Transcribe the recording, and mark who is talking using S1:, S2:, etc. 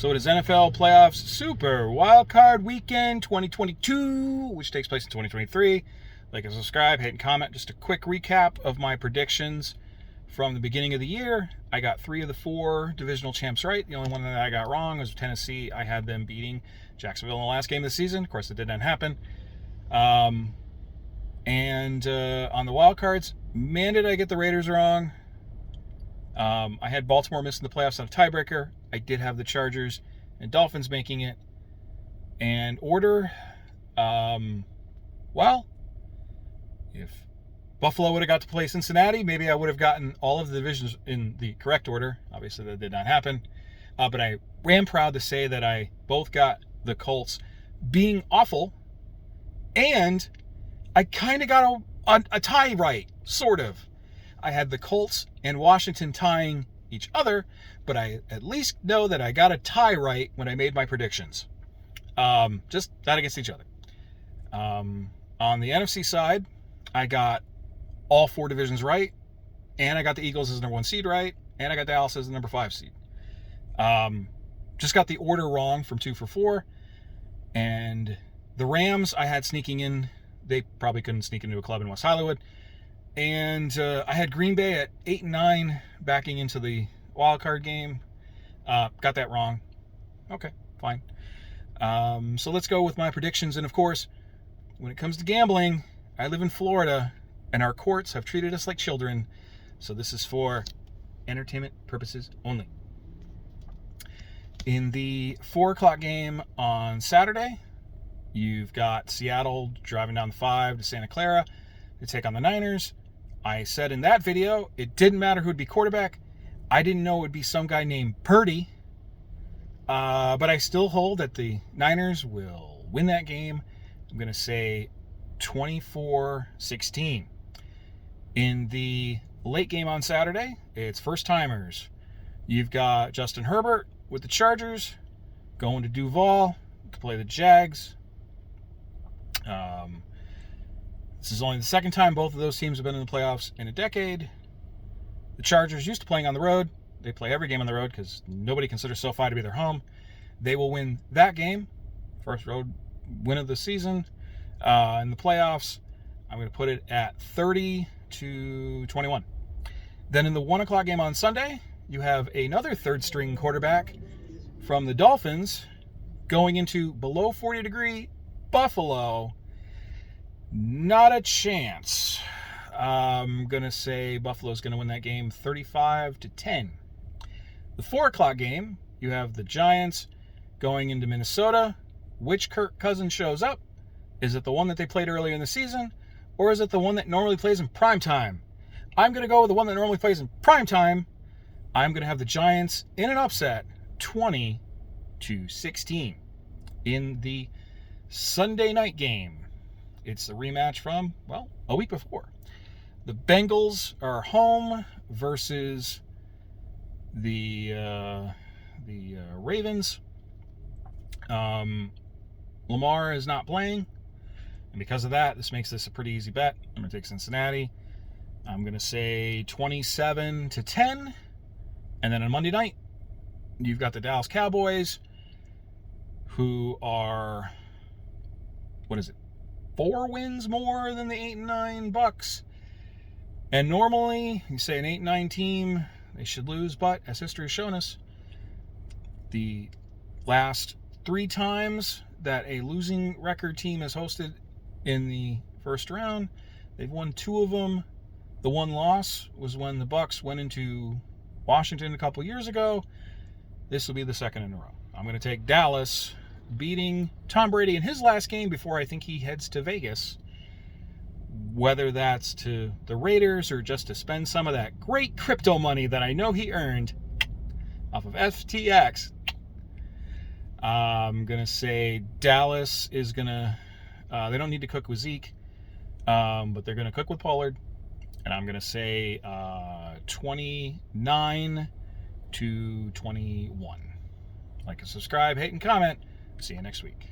S1: So it is NFL Playoffs Super Wildcard Weekend 2022, which takes place in 2023. Like and subscribe, hate and comment. Just a quick recap of my predictions from the beginning of the year. I got 3 of the 4 divisional champs right. The only one that I got wrong was Tennessee. I had them beating Jacksonville in the last game of the season. Of course, it did not happen. On the wild cards, man, did I get the Raiders wrong. I had Baltimore missing the playoffs on a tiebreaker. I did have the Chargers and Dolphins making it. And order, well, if Buffalo would have got to play Cincinnati, maybe I would have gotten all of the divisions in the correct order. Obviously, that did not happen. But I am proud to say that I both got the Colts being awful, and I kind of got a tie right, sort of. I had the Colts and Washington tying each other, but I at least know that I got a tie right when I made my predictions. Just that against each other. On the NFC side, I got all 4 divisions right, and I got the Eagles as the number 1 seed right, and I got Dallas as the number 5 seed. Just got the order wrong from 2 for 4, and the Rams I had sneaking in. They probably couldn't sneak into a club in West Hollywood. And I had Green Bay at 8-9 backing into the wild card game. Got that wrong. Okay, fine. So let's go with my predictions. And of course, when it comes to gambling, I live in Florida, and our courts have treated us like children. So this is for entertainment purposes only. In the 4 o'clock game on Saturday, you've got Seattle driving down the 5 to Santa Clara to take on the Niners. I said in that video, it didn't matter who would be quarterback. I didn't know it would be some guy named Purdy. But I still hold that the Niners will win that game. I'm going to say 24-16. In the late game on Saturday, it's first-timers. You've got Justin Herbert with the Chargers going to Duval to play the Jags. This is only the second time both of those teams have been in the playoffs in a decade. The Chargers used to playing on the road. They play every game on the road because nobody considers SoFi to be their home. They will win that game. First road win of the season. In the playoffs, I'm going to put it at 30-21. Then in the 1 o'clock game on Sunday, you have another third-string quarterback from the Dolphins going into below 40-degree Buffalo. Not a chance. I'm going to say Buffalo's going to win that game 35-10. The 4 o'clock game, you have the Giants going into Minnesota. Which Kirk Cousins shows up? Is it the one that they played earlier in the season, or is it the one that normally plays in primetime? I'm going to go with the one that normally plays in primetime. I'm going to have the Giants in an upset, 20-16. In the Sunday night game, it's the rematch from, well, a week before. The Bengals are home versus the Ravens. Lamar is not playing, and because of that, this makes this a pretty easy bet. I'm going to take Cincinnati. I'm going to say 27-10. And then on Monday night, you've got the Dallas Cowboys, who are, 4 wins more than the 8-9 Bucks. And normally, you say an 8-9 team, they should lose, but as history has shown us, the last 3 times that a losing record team has hosted in the first round, they've won 2 of them. The one loss was when the Bucks went into Washington a couple years ago. This will be the second in a row. I'm going to take Dallas beating Tom Brady in his last game before I think he heads to Vegas. Whether that's to the Raiders or just to spend some of that great crypto money that I know he earned off of FTX. I'm going to say Dallas is going to, they don't need to cook with Zeke, but they're going to cook with Pollard. And I'm going to say 29-21. Like and subscribe, hate and comment. See you next week.